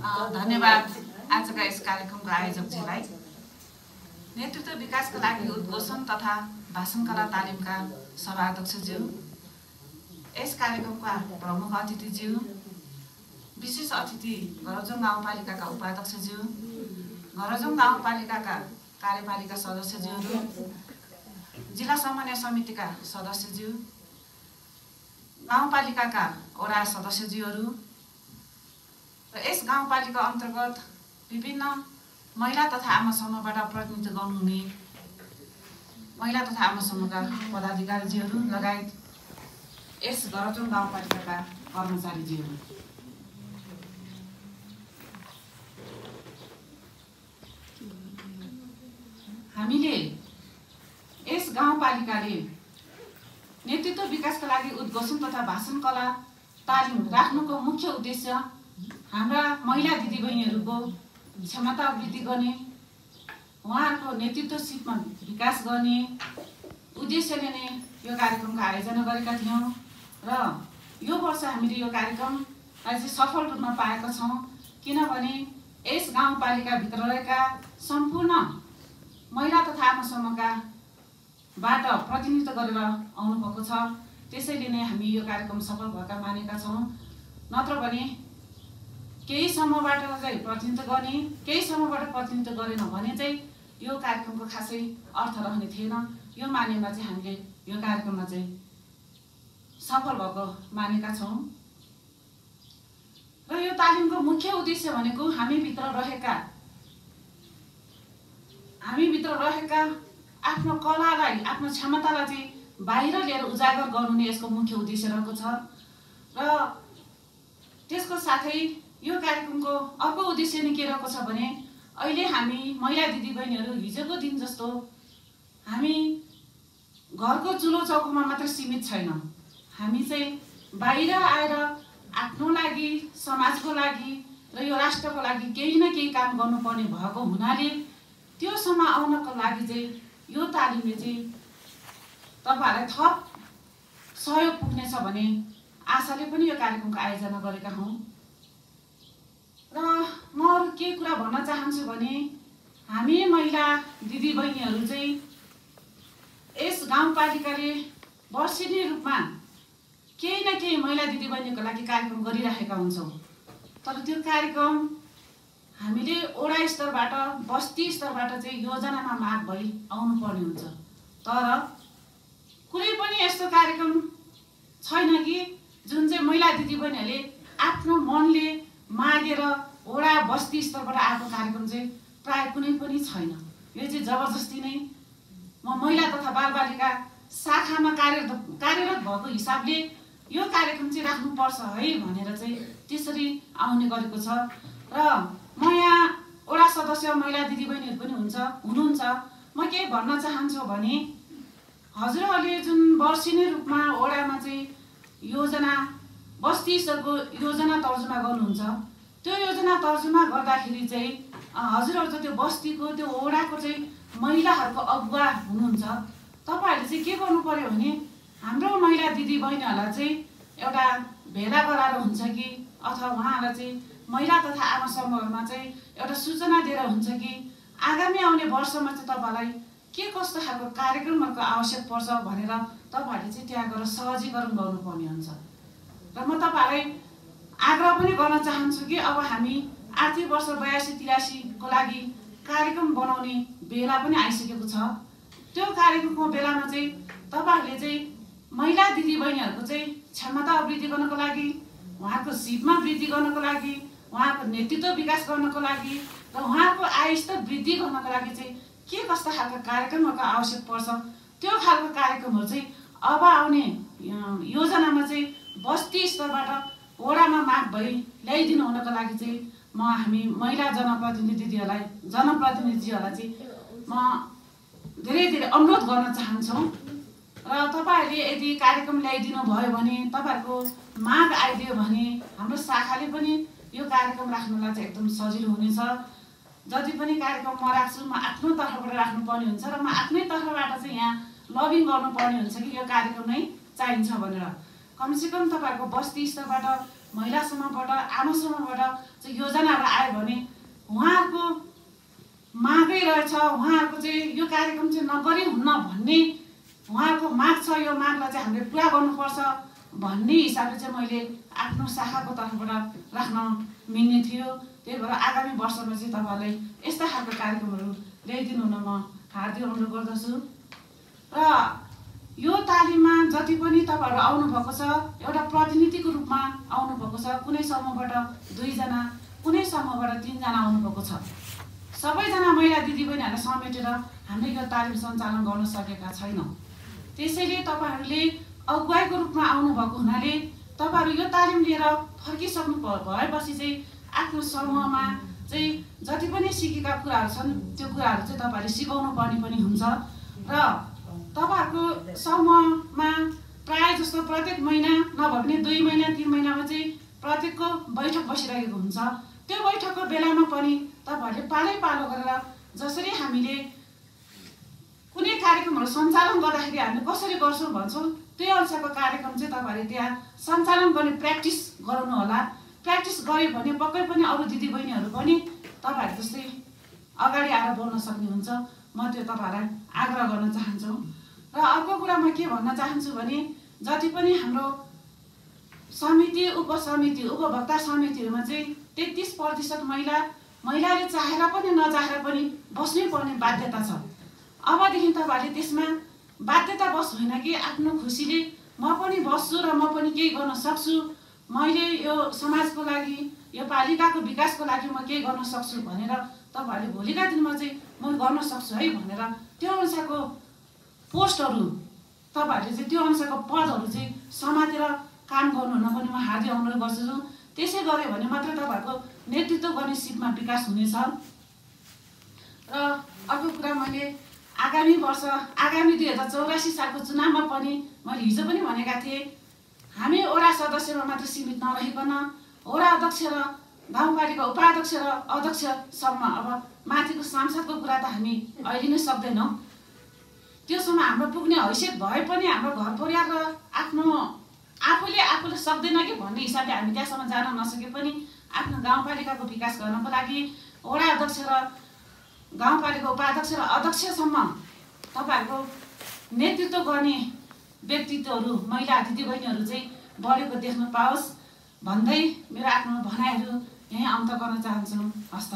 धन्यवाद आजका यस कार्यक्रमको आयोजकज्यूलाई। नेतृत्व विकासका लागि उद्घोषण तथा भाषण कला तालिमका सभाध्यक्षज्यू, यस कार्यक्रमका प्रमुख अतिथिज्यू, विशेष अतिथि घरजोङ गाउँपालिकाका उपाध्यक्षज्यू, घरजोङ गाउँपालिकाका कार्यपालिका सदस्यज्यूहरू, जिल्ला समन्वय समितिका सदस्यज्यू, गाउँपालिकाका वडा सदस्यज्यूहरू र यस गाउँपालिका अन्तर्गत विभिन्न महिला तथा आमा समूहबाट प्रतिनिधित्व गर्नुहुने महिला तथा आमा समूहका पदाधिकारीज्यूहरू लगायत यस घरजोङ गाउँपालिकाका कर्मचारीज्यूहरू, हामीले यस गाउँपालिकाले नेतृत्व विकासका लागि उद्घोषण तथा भाषण कला तालिम राख्नुको मुख्य उद्देश्य हाम्रा महिला दिदीबहिनीहरूको क्षमता वृद्धि गर्ने, उहाँहरूको नेतृत्वसिपमा विकास गर्ने उद्देश्यले नै यो कार्यक्रमको आयोजना गरेका थियौँ र यो वर्ष हामीले यो कार्यक्रमलाई चाहिँ सफल रूपमा पाएका छौँ। किनभने यस गाउँपालिकाभित्र रहेका सम्पूर्ण महिला तथा आमा समूहकाबाट प्रतिनिधित्व गरेर आउनुभएको छ। त्यसैले नै हामी यो कार्यक्रम सफल भएका मानेका छौँ। नत्र भने केही समूहबाट चाहिँ प्रतिनिधित्व गर्ने, केही समूहबाट प्रतिनिधित्व गरेन भने चाहिँ यो कार्यक्रमको खासै अर्थ रहने थिएन। यो मानेमा चाहिँ हामीले यो कार्यक्रममा चाहिँ सफल भएको मानेका छौँ। र यो तालिमको मुख्य उद्देश्य भनेको हामीभित्र रहेका आफ्नो कलालाई, आफ्नो क्षमतालाई चाहिँ बाहिर लिएर उजागर गर्नु नै यसको मुख्य उद्देश्य रहेको छ। र त्यसको साथै यो कार्यक्रमको अर्को उद्देश्य नै के रहेको छ भने अहिले हामी महिला दिदीबहिनीहरू हिजोको दिन जस्तो हामी घरको चुलो चौकोमा मात्र सीमित छैनौँ। हामी चाहिँ बाहिर आएर आफ्नो लागि, समाजको लागि र यो राष्ट्रको लागि केही न केही काम गर्नुपर्ने भएको हुनाले त्योसम्म आउनको लागि चाहिँ यो तालिमले चाहिँ तपाईहरुलाई थप सहयोग पुग्नेछ भन्ने आशाले पनि यो कार्यक्रमको आयोजना गरेका हौँ। र म अरु के कुरा भन्न चाहन्छु भने हामी महिला दिदीबहिनीहरू चाहिँ यस गाउँपालिकाले वर्षेनी रूपमा केही न केही महिला दिदीबहिनीको लागि कार्यक्रम गरिरहेका हुन्छौँ। तर त्यो कार्यक्रम हामीले वडा स्तरबाट, बस्ती स्तरबाट चाहिँ योजनामा माग भई आउनुपर्ने हुन्छ। तर कुनै पनि यस्तो कार्यक्रम छैन कि जुन चाहिँ महिला दिदीबहिनीहरूले आफ्नो मनले मागेर वडा बस्ती स्तरबाट आएको कार्यक्रम चाहिँ प्राय कुनै पनि छैन। यो चाहिँ जबरजस्ती नै म महिला तथा बालबालिका शाखामा कार्यरत भएको हिसाबले यो कार्यक्रम चाहिँ राख्नुपर्छ है भनेर चाहिँ त्यसरी आउने गरेको छ। र म यहाँ वडा सदस्य महिला दिदीबहिनीहरू पनि हुनुहुन्छ। म के भन्न चाहन्छु भने हजुरहरूले जुन वर्षेनी रूपमा वडामा चाहिँ योजना, बस्ती स्तरको योजना तर्जुमा गर्नुहुन्छ, त्यो योजना तर्जुमा गर्दाखेरि चाहिँ हजुरहरू चाहिँ त्यो बस्तीको, त्यो वडाको चाहिँ महिलाहरूको अगुवा हुनुहुन्छ। तपाईहरुले चाहिँ के गर्नु पर्यो भने हाम्रो महिला दिदीबहिनीहरूलाई चाहिँ एउटा भेला गराएर हुन्छ कि अथवा उहाँहरूलाई चाहिँ महिला तथा आमा समूहमा चाहिँ एउटा सूचना दिएर हुन्छ कि आगामी आउने वर्षमा चाहिँ तपाईलाई के कस्तो खालको कार्यक्रमहरूको आवश्यक पर्छ भनेर तपाईहरुले चाहिँ त्यहाँ गएर सहजीकरण गर्नुपर्ने हुन्छ। र म तपाईहरुलाई आग्रह पनि गर्न चाहन्छु कि अब हामी आर्थिक वर्ष 82-83 को लागि कार्यक्रम बनाउने बेला पनि आइसकेको छ। त्यो कार्यक्रमको बेलामा चाहिँ तपाईहरुले चाहिँ महिला दिदीबहिनीहरूको चाहिँ क्षमता वृद्धि गर्नको लागि, उहाँको सिपमा वृद्धि गर्नको लागि, उहाँको नेतृत्व विकास गर्नको लागि र उहाँको आय स्तर वृद्धि गर्नको लागि चाहिँ के कस्ता खालका कार्यक्रमहरूको आवश्यक पर्छ, त्यो खालको कार्यक्रमहरू चाहिँ अब आउने योजनामा चाहिँ बस्ती स्तरबाट वडामा माग भई ल्याइदिनु हुनको लागि चाहिँ हामी महिला जनप्रतिनिधिहरूलाई चाहिँ म धेरै अनुरोध गर्न चाहन्छौँ। र तपाईहरुले यदि कार्यक्रम ल्याइदिनु भयो भने, तपाईहरुको माग आइदियो भने हाम्रो शाखाले पनि यो कार्यक्रम राख्नलाई चाहिँ एकदम सजिलो हुनेछ। जति पनि कार्यक्रम म राख्छु, म आफ्नो तर्फबाट राख्नुपर्ने हुन्छ र म आफ्नै तर्फबाट चाहिँ यहाँ लबिङ गर्नुपर्ने हुन्छ कि यो कार्यक्रम नै चाहिन्छ भनेर। कमसेकम तपाईहरुको बस्ती स्तरबाट महिलासम्मबाट आमासम्मबाट चाहिँ योजनाहरू आयो भने उहाँहरूको मागै रहेछ, उहाँहरूको चाहिँ यो कार्यक्रम चाहिँ नगरी हुन्न भन्ने उहाँहरूको माग छ। यो मागलाई चाहिँ हामीले पुरा गर्नुपर्छ भन्ने हिसाबले चाहिँ मैले आफ्नो शाखाको तर्फबाट राख्न मिल्ने थियो। त्यही भएर आगामी वर्षमा चाहिँ तपाईँहरूले यस्ता खालको कार्यक्रमहरू ल्याइदिनु हुन म हार्दिक अनुरोध गर्दछु। र यो तालिममा जति पनि तपाईँहरू आउनुभएको छ, एउटा प्रतिनिधिको रूपमा आउनुभएको छ। कुनै समूहबाट 2 जना, कुनै समूहबाट 3 जना आउनुभएको छ। सबैजना महिला दिदीबहिनीहरूलाई समेटेर हामीले यो तालिम सञ्चालन गर्न सकेका छैनौँ। त्यसैले तपाईँहरूले अगुवाईको रूपमा आउनुभएको हुनाले तपाईँहरू यो तालिम लिएर फर्किसक्नु भएपछि चाहिँ आफ्नो समूहमा चाहिँ जति पनि सिकेका कुराहरू छन् त्यो कुराहरू चाहिँ तपाईँहरूले सिकाउनु पर्ने पनि हुन्छ। र तपाईँहरूको समूहमा प्राय जस्तो प्रत्येक महिना नभए पनि 2 महिना 3 महिनामा चाहिँ प्रत्येकको बैठक बसिरहेको हुन्छ। त्यो बैठकको बेलामा पनि तपाईँहरूले पालै पालो गरेर जसरी हामीले कुनै कार्यक्रमहरू सञ्चालन गर्दाखेरि हामी कसरी गर्छौँ भन्छौँ, त्यही अनुसारको कार्यक्रम चाहिँ तपाईँहरूले त्यहाँ सञ्चालन गर्ने प्र्याक्टिस गराउनु होला। प्र्याक्टिस गऱ्यो भने पक्कै पनि अरू दिदीबहिनीहरू पनि तपाईँहरू जस्तै अगाडि आएर बोल्न सक्ने हुन्छ। म त्यो तपाईँहरूलाई आग्रह गर्न चाहन्छु। र अर्को कुरा म के भन्न चाहन्छु भने जति पनि हाम्रो समिति, उपसमिति, उपभोक्ता समितिहरूमा चाहिँ 33% महिलाले चाहेर पनि नचाहेर पनि बस्नै पर्ने बाध्यता छ। अबदेखि तपाईँहरूले त्यसमा बाध्यतावश होइन कि आफ्नो खुसीले म पनि बस्छु र म पनि केही गर्न सक्छु, मैले यो समाजको लागि, यो पालिकाको विकासको लागि म केही गर्न सक्छु भनेर तपाईँहरूले भोलिका दिनमा चाहिँ म गर्न सक्छु है भनेर त्यो अनुसारको पोस्टहरू तपाईँहरूले चाहिँ त्यो अनुसारको पदहरू चाहिँ समातेर काम गर्नुहुन पनि म हार्दिक अनुरोध गर्छु। त्यसै गऱ्यो भने मात्र तपाईँहरूको नेतृत्व गर्ने सिपमा विकास हुनेछ। र अर्को कुरा मैले आगामी वर्ष, आगामी 2084 सालको चुनावमा पनि मैले हिजो पनि भनेका थिएँ, हामी वडा सदस्यमा मात्र सीमित नरहिकन वडा अध्यक्ष र गाउँपालिका उपाध्यक्ष र अध्यक्षसम्म, अब माथिको सांसदको कुरा त हामी अहिले नै सक्दैनौँ, त्योसम्म हाम्रो पुग्ने हैसियत भए पनि हाम्रो घर परिवार र आफूले सक्दैन कि भन्ने हिसाबले हामी त्यहाँसम्म जान नसके पनि आफ्नो गाउँपालिकाको विकास गर्नको लागि वडा अध्यक्ष र गाउँपालिका उपाध्यक्ष र अध्यक्षसम्म तपाईँहरूको नेतृत्व गर्ने व्यक्तित्वहरू, महिला दिदीबहिनीहरू चाहिँ बढेको देख्न पाओस् भन्दै मेरो आफ्नो भनाइहरू यहीँ अन्त गर्न चाहन्छु। हस्त।